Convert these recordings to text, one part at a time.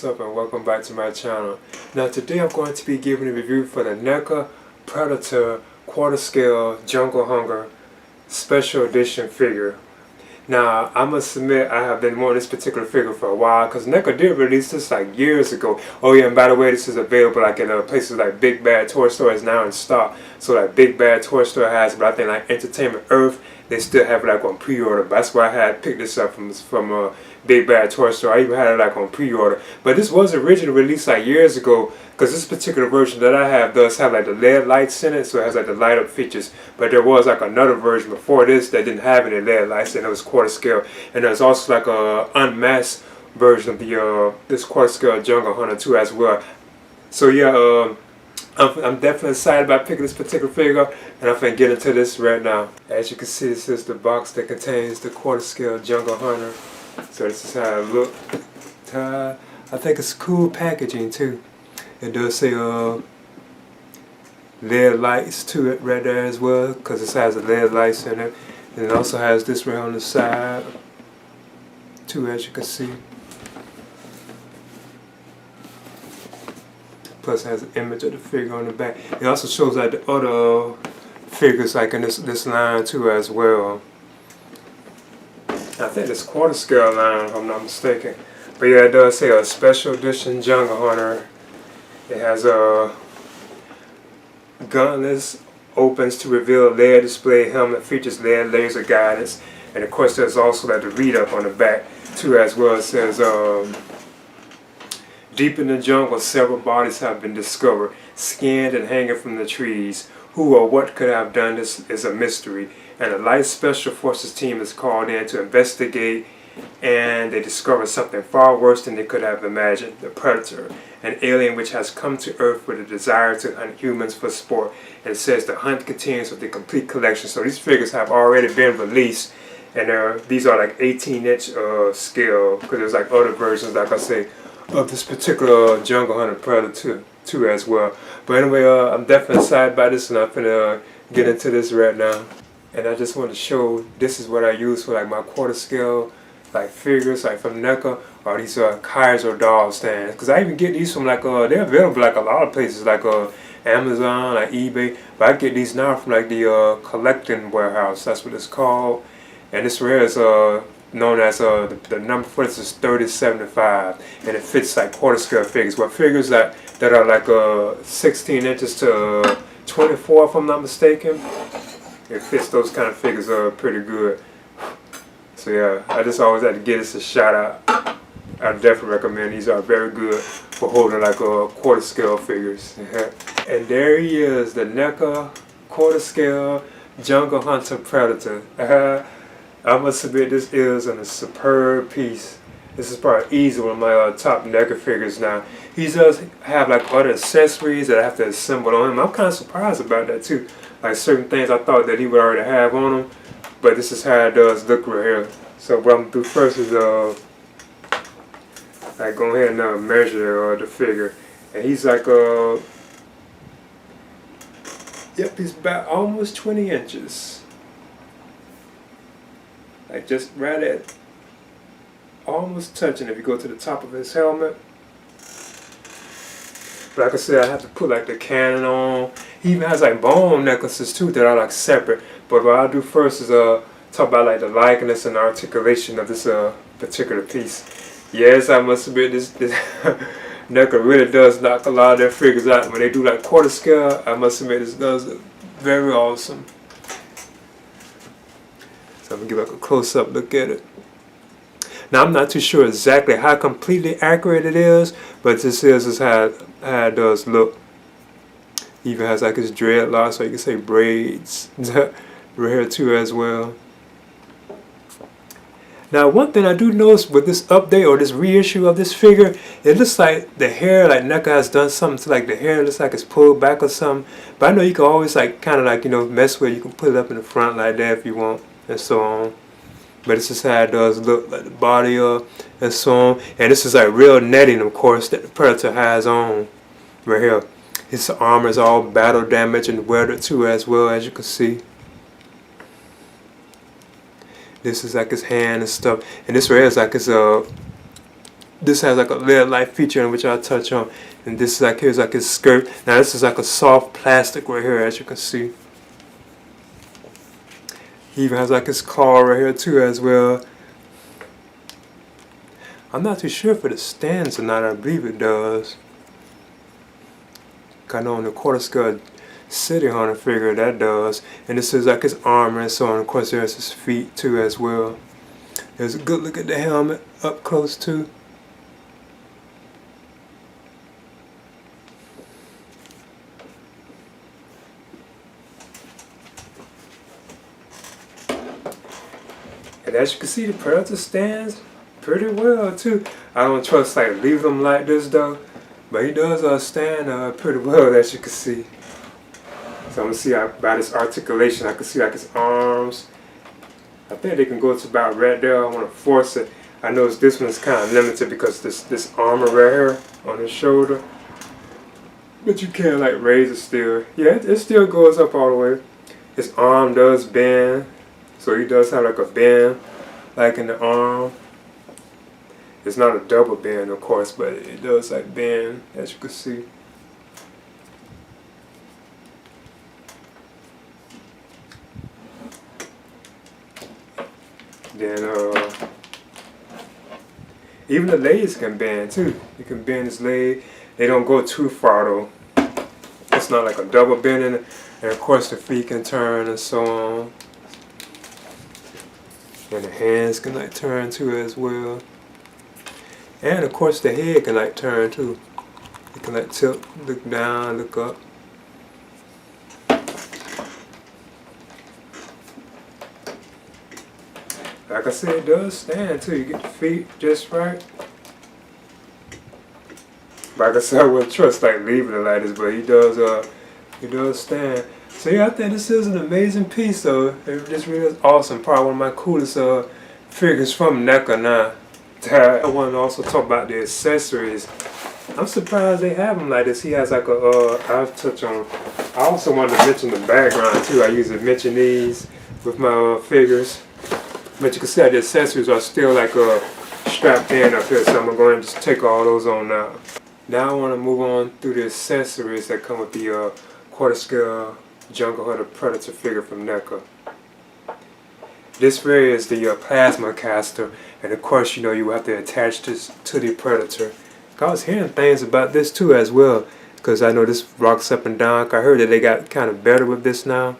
what's up, and welcome back to my channel. Now today I'm going to be giving a review for the NECA Predator Quarter Scale Jungle Hunger Special Edition figure. Now I must admit I have been wanting this particular figure for a while because NECA did release this like years ago. Oh yeah, and by the way, this is available like in places like Big Bad Toy Store is now in stock. So like Big Bad Toy Store has, but I think like Entertainment Earth, they still have it like on pre-order. That's why I had picked this up from Big Bad Toy Store. I even had it like on pre-order. But this was originally released like years ago, because this particular version that I have does have like the LED lights in it, so it has like the light up features. But there was like another version before this that didn't have any LED lights, and it was quarter scale. And there's also like a unmasked version of the this quarter scale Jungle Hunter too as well. So yeah, I'm definitely excited about picking this particular figure up, and I'm going to get into this right now. As you can see, this is the box that contains the quarter scale Jungle Hunter. So this is how it looks. I think it's cool packaging too. It does say LED lights to it right there as well, because it has the LED lights in it. And it also has this right on the side too, as you can see. Plus it has an image of the figure on the back. It also shows like the other figures like in this line too as well. I think this quarter scale line, if I'm not mistaken. But yeah, it does say a special edition Jungle Hunter. It has a gauntlets opens to reveal LED display helmet, features LED laser guidance, and of course there's also like the read up on the back too as well. It says deep in the jungle, several bodies have been discovered, skinned and hanging from the trees. Who or what could have done this is a mystery, and a light special forces team is called in to investigate, and they discover something far worse than they could have imagined. The Predator, an alien which has come to Earth with a desire to hunt humans for sport. And it says the hunt continues with the complete collection. So these figures have already been released, and these are like 18-inch scale, because there's like other versions, like I say, of this particular Jungle Hunter Predator too as well. But anyway, I'm definitely excited about this, and I'm gonna get into this right now. And I just want to show, this is what I use for like my quarter scale like figures, like from NECA, or these Kaiser doll stands. Because I even get these from like they're available like a lot of places, like Amazon, like eBay. But I get these now from like the collecting warehouse. That's what it's called. And this right here is known as the number for this is 3075, and it fits like quarter scale figures. Well, figures that are like 16 inches to 24, if I'm not mistaken. It fits those kind of figures pretty good. So yeah, I just always had to give this a shout out. I definitely recommend these. Are very good for holding like quarter scale figures. And there he is, the NECA quarter scale Jungle Hunter Predator. I must admit, this is a superb piece. This is probably easily one of my top NECA figures now. He does have like other accessories that I have to assemble on him. I'm kind of surprised about that too. Like certain things I thought that he would already have on him. But this is how it does look right here. So what I'm going to do first is like go ahead and measure the figure. And he's like yep, he's about almost 20 inches. Like just right at almost touching if you go to the top of his helmet. But like I said, I have to put like the cannon on. He even has like bone necklaces too that are like separate. But what I'll do first is talk about like the likeness and articulation of this particular piece. Yes, I must admit this NECA really does knock a lot of their figures out. When they do like quarter scale, I must admit this does look very awesome. So I'm gonna give like a close-up look at it. Now I'm not too sure exactly how completely accurate it is, but this is how it does look. He even has like his dreadlocks, so you can say braids right here too as well. Now one thing I do notice with this update or this reissue of this figure, it looks like the hair, like NECA has done something to like the hair. It looks like it's pulled back or something. But I know you can always like kind of like, you know, mess with it. You can put it up in the front like that if you want, and so on. But this is how it does look, like the body and so on. And this is like real netting, of course, that the Predator has on right here. His armor is all battle damaged and weathered too as well, as you can see. This is like his hand and stuff, and this right here is like his This has like a lead light feature in which I'll touch on. And this is like, here's like his skirt. Now this is like a soft plastic right here, as you can see. He even has like his claw right here too as well. I'm not too sure if it stands or not. I believe it does. I know on the quarter scale City Hunter figure that does. And this is like his armor and so on. Of course there's his feet too as well. There's a good look at the helmet up close too. And as you can see, the Predator stands pretty well too. I don't trust like leave them like this though, but he does stand pretty well, as you can see. So I'm gonna see by this articulation, I can see like his arms. I think they can go to about right there. I want to force it. I notice this one's kind of limited because this armor right here on his shoulder. But you can like raise it still. Yeah, it still goes up all the way. His arm does bend. So he does have like a bend, like in the arm. It's not a double bend, of course, but it does like bend, as you can see. Then even the legs can bend too. You can bend his leg. They don't go too far though. It's not like a double bending, and of course the feet can turn and so on. And the hands can like turn too as well. And of course the head can like turn too. You can like tilt, look down, look up. Like I said, it does stand too. You get the feet just right. Like I said, I wouldn't trust like leaving it like this, but he does stand. So yeah, I think this is an amazing piece though. This really is awesome. Probably one of my coolest figures from NECA now. I want to also talk about the accessories. I'm surprised they have him like this. He has like a, I'll touch on, I also wanted to mention the background too. I usually mention these with my figures. But you can see that the accessories are still like strapped in up here, so I'm going to just take all those on now. Now I want to move on through the accessories that come with the quarter scale Jungle Hunter Predator figure from NECA. This figure is the plasma caster, and of course you know you have to attach this to the Predator. I was hearing things about this too as well, because I know this rocks up and down. I heard that they got kind of better with this now.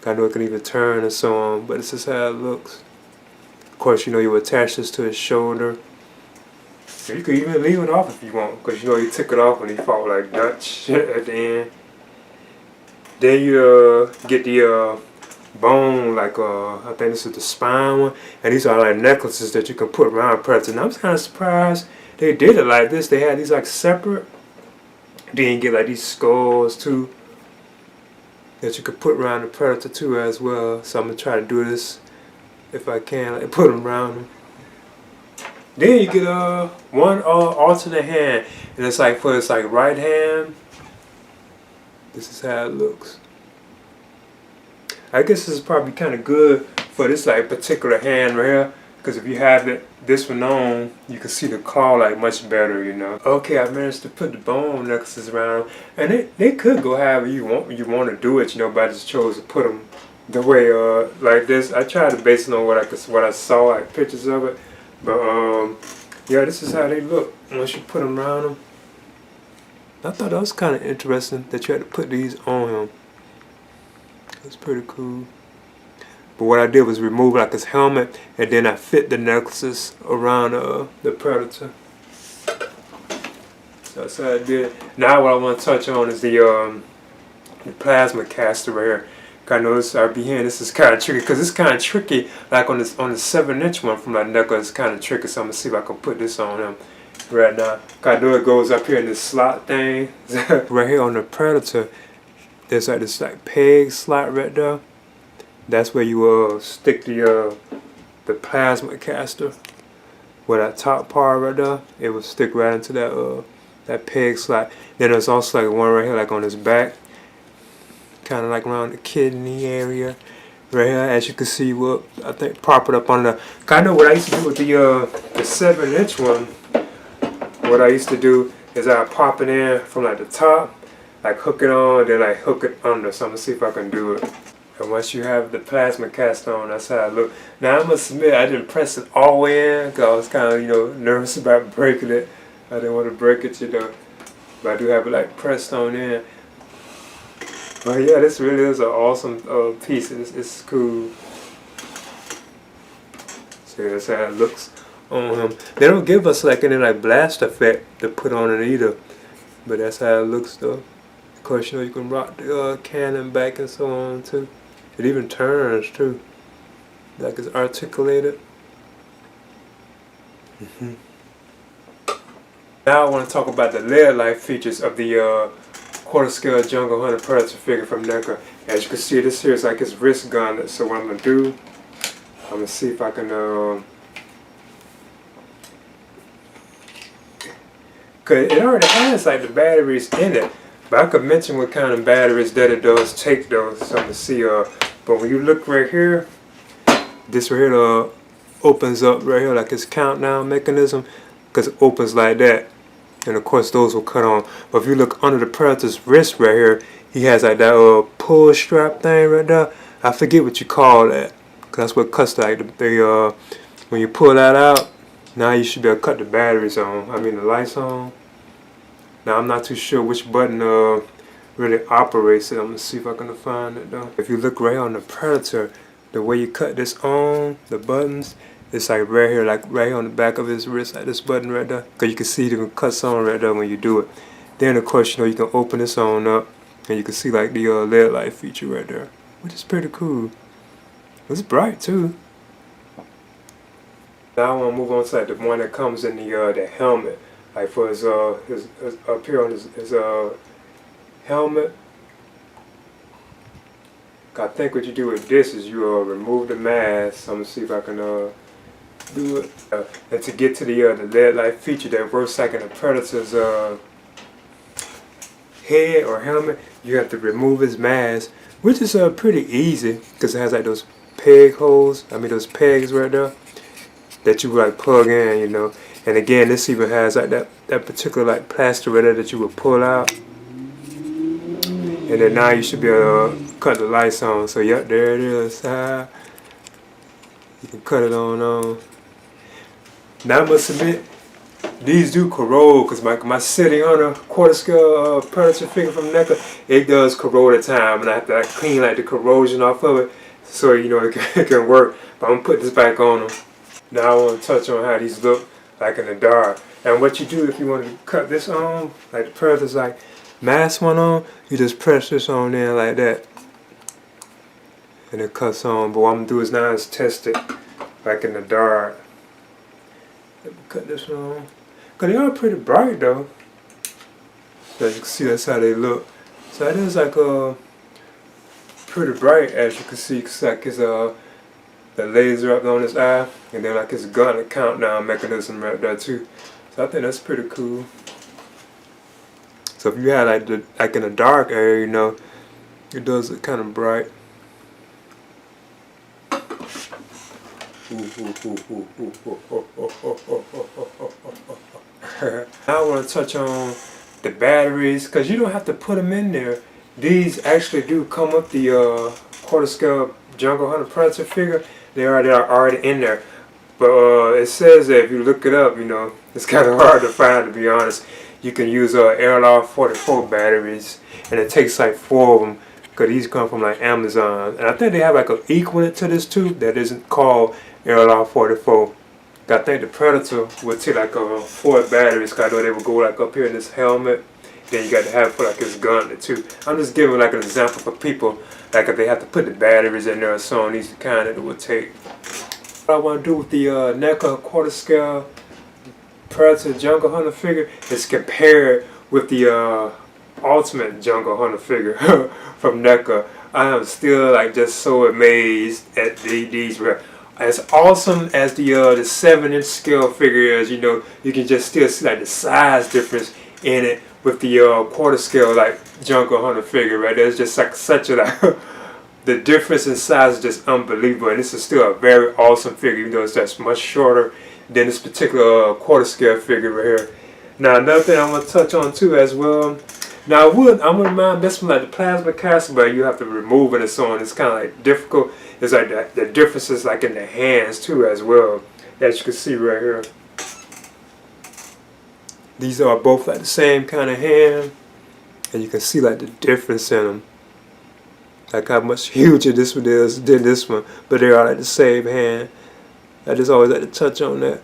I know it can even turn and so on, but this is how it looks. Of course you know you attach this to his shoulder. You could even leave it off if you want, because you know he took it off when he fought like Dutch at the end. Then you get the bone, like I think this is the spine one, and these are like necklaces that you can put around Predator. And I'm kind of surprised they did it like this. They had these like separate. Then you get like these skulls too that you could put around the Predator too as well. So I'm gonna try to do this if I can, like put them around him. Then you get one alternate hand, and it's like for this like right hand. This is how it looks. I guess this is probably kind of good for this like particular hand right here, because if you have this one on, you can see the claw like much better, you know. Okay, I managed to put the bone necklaces around, and they could go however you want to do it, you know. But I just chose to put them the way like this. I tried to base it on what I saw, like pictures of it. But yeah, this is how they look once you put them around them. I thought that was kind of interesting that you had to put these on him. That's pretty cool. But what I did was remove like his helmet, and then I fit the necklaces around the Predator. So that's how I did it. Now what I want to touch on is the plasma caster right here. I know this, I'll be hearing this is kind of tricky, because it's kind of tricky, like on the 7-inch one from like NECA, it's kind of tricky, so I'm going to see if I can put this on him right now. I know it goes up here in this slot thing. Right here on the Predator, there's like this like peg slot right there. That's where you stick the plasma caster. Where that top part right there, it will stick right into that peg slot. Then there's also like one right here, like on his back, kind of like around the kidney area. Right here, as you can see, well, I think prop it up on the. I know what I used to do with the 7-inch one. what I used to do is I pop it in from like the top, like hook it on, then like hook it under. So I'm gonna see if I can do it. And once you have the plasma cast on, that's how it look. Now I must admit, I didn't press it all the way in because I was kind of, you know, nervous about breaking it. I didn't want to break it, you know. But I do have it like pressed on in. But yeah, this really is an awesome piece. It's cool. See, that's how it looks on him. They don't give us like any like blast effect to put on it either. But that's how it looks though. Of course, you know, you can rock the cannon back and so on too. It even turns too, like it's articulated. Now I want to talk about the lead life features of the quarter scale jungle hunter predator figure from NECA. As you can see, this here is like his wrist gauntlet. So what I'm gonna do, I'm gonna see if I can cause it already has like the batteries in it. But I could mention what kind of batteries that it does take though, so I'm gonna see. But when you look right here, this right here opens up right here like its countdown mechanism, because it opens like that. And of course those will cut on. But if you look under the predator's wrist right here, he has like that pull strap thing right there. I forget what you call that, because that's what cuts like when you pull that out. Now you should be able to cut the batteries on. I mean the lights on. Now I'm not too sure which button really operates it. I'm gonna see if I can find it though. If you look right on the Predator, the way you cut this on, the buttons, it's like right here, like right here on the back of his wrist, like this button right there. Cause you can see it cuts on right there when you do it. Then of course, you know, you can open this on up and you can see like the LED light feature right there, which is pretty cool. It's bright too. Now I want to move on to like the one that comes in the helmet. Like for his up here on his helmet. I think what you do with this is you remove the mask. So I'm gonna see if I can do it. And to get to the LED light feature that works like in a Predator's head or helmet, you have to remove his mask, which is pretty easy because it has like those peg holes. I mean those pegs right there that you like plug in, you know. And again, this even has like that particular like plaster right there that you would pull out. And then now you should be able to cut the lights on. So yep, there it is. You can cut it on. Now I must admit, these do corrode because my sitting on a quarter scale Predator figure from NECA, it does corrode at time, and I have to like clean like the corrosion off of it so you know it can work. But I'm gonna put this back on them. Now I want to touch on how these look like in the dark. And what you do if you want to cut this on, like the Predator's like mask one on, you just press this on there like that. And it cuts on. But what I'm going to do is now is test it like in the dark. Let me cut this on. Because they are pretty bright though. So as you can see, that's how they look. So it is like pretty bright as you can see. It's like it's the laser up on his eye, and then like his gun countdown mechanism right there too. So I think that's pretty cool. So if you had like in a dark area, you know, it does look kind of bright. Now I want to touch on the batteries, because you don't have to put them in there. These actually do come with the quarter scale Jungle Hunter Predator figure. They are already in there. But it says that if you look it up, you know, it's kind of hard to find, to be honest. You can use Airlock 44 batteries, and it takes like 4 of them, because these come from like Amazon. And I think they have like an equivalent to this too that isn't called Airlock 44. I think the Predator would take like 4 batteries, because I know they would go like up here in this helmet. Then you got to have it for like his gauntlet too. I'm just giving like an example for people, like if they have to put the batteries in there or so on, these are the kind that it would take. What I want to do with the NECA quarter scale Predator Jungle Hunter figure is compare it with the Ultimate Jungle Hunter figure from NECA. I am still like just so amazed at these. As awesome as the 7-inch scale figure is, you know, you can just still see like the size difference in it with the quarter scale like Jungle Hunter figure, right? There's just like such a like the difference in size is just unbelievable, and this is still a very awesome figure, even though it's just much shorter than this particular quarter scale figure right here. Now another thing I'm gonna touch on too as well. Now I wouldn't mind this one like the plasma cast, but you have to remove it and so on. It's kind of like difficult. It's like the differences like in the hands too as well, as you can see right here. These are both like the same kind of hand, and you can see like the difference in them. Like how much huger this one is than this one, but they are like the same hand. I just always like to touch on that.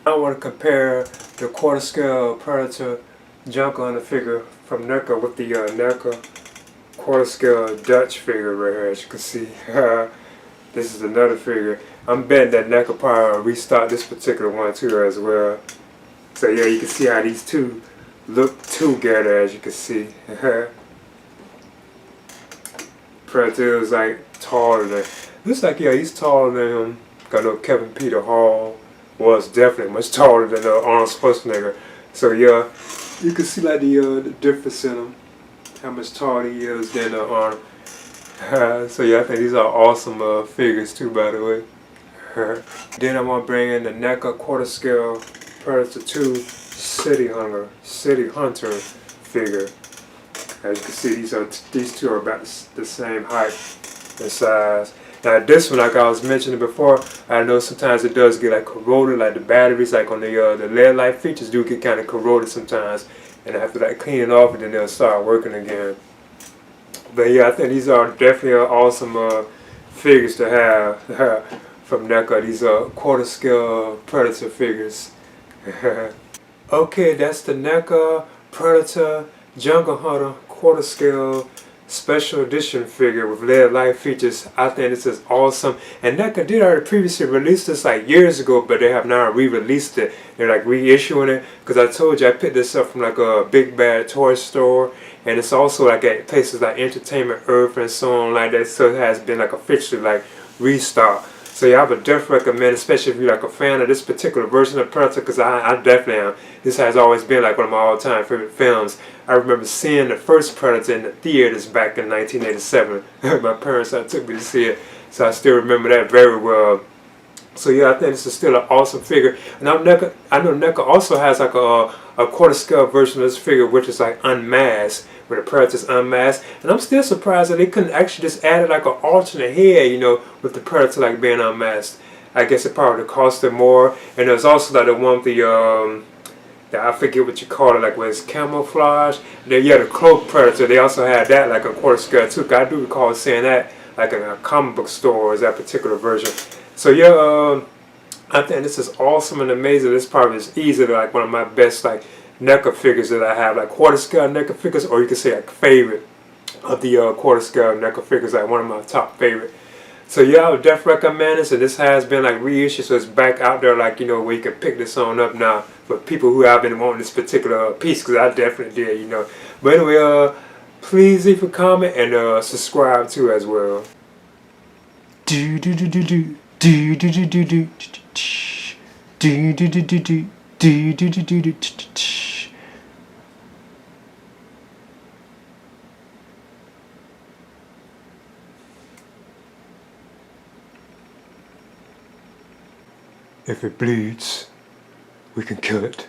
I want to compare the quarter scale Predator Jungle Hunter figure from NECA with the NECA quarter scale Dutch figure right here, as you can see. This is another figure. I'm betting that NECA probably restock this particular one too as well. So yeah, you can see how these two look together, as you can see. Predator is like taller than, looks like, yeah, he's taller than him. Got no Kevin Peter Hall was definitely much taller than Arnold Schwarzenegger. So yeah, you can see like the difference in him, how much taller he is than Arnold. So yeah, I think these are awesome figures too, by the way. Then I want to bring in the NECA quarter scale Predator 2 City Hunter figure. As you can see, these two are about the same height and size. Now this one, like I was mentioning before, I know sometimes it does get like corroded, like the batteries, like on the LED light features do get kind of corroded sometimes, and I have to like clean it off, and then they'll start working again. But yeah, I think these are definitely awesome figures to have from NECA. These are quarter scale Predator figures. Okay, that's the NECA Predator Jungle Hunter quarter scale special edition figure with LED light features. I think this is awesome. And NECA did already previously release this like years ago, but they have now re-released it. They're like reissuing it, because I told you I picked this up from like a big bad toy store, and it's also like at places like Entertainment Earth and so on like that. So it has been like officially like restocked. So yeah, I would definitely recommend, especially if you're like a fan of this particular version of Predator, because I definitely am. This has always been like one of my all-time favorite films. I remember seeing the first Predator in the theaters back in 1987. My parents took me to see it, so I still remember that very well. So yeah, I think this is still an awesome figure. And I know NECA also has like a quarter scale version of this figure, which is like unmasked, where the Predator's unmasked. And I'm still surprised that they couldn't actually just add like an alternate head, you know, with the Predator like being unmasked. I guess it probably cost them more. And there's also like the one with the I forget what you call it, like where it's camouflage. And then yeah, the cloak Predator, they also had that like a quarter scale too. I do recall seeing that like in a comic book store, is that particular version. So yeah, I think this is awesome and amazing. This probably is easily like one of my best like NECA figures that I have, like quarter scale NECA figures, or you can say like favorite of the quarter scale NECA figures, like one of my top favorite. So yeah, I would definitely recommend this, and this has been like reissued, so it's back out there, like, you know, where you can pick this on up now for people who have been wanting this particular piece, because I definitely did, you know. But anyway, please leave a comment and subscribe too as well. Do do do do do. Do do do do do do do do do do do do do do do. If it bleeds, we can kill it.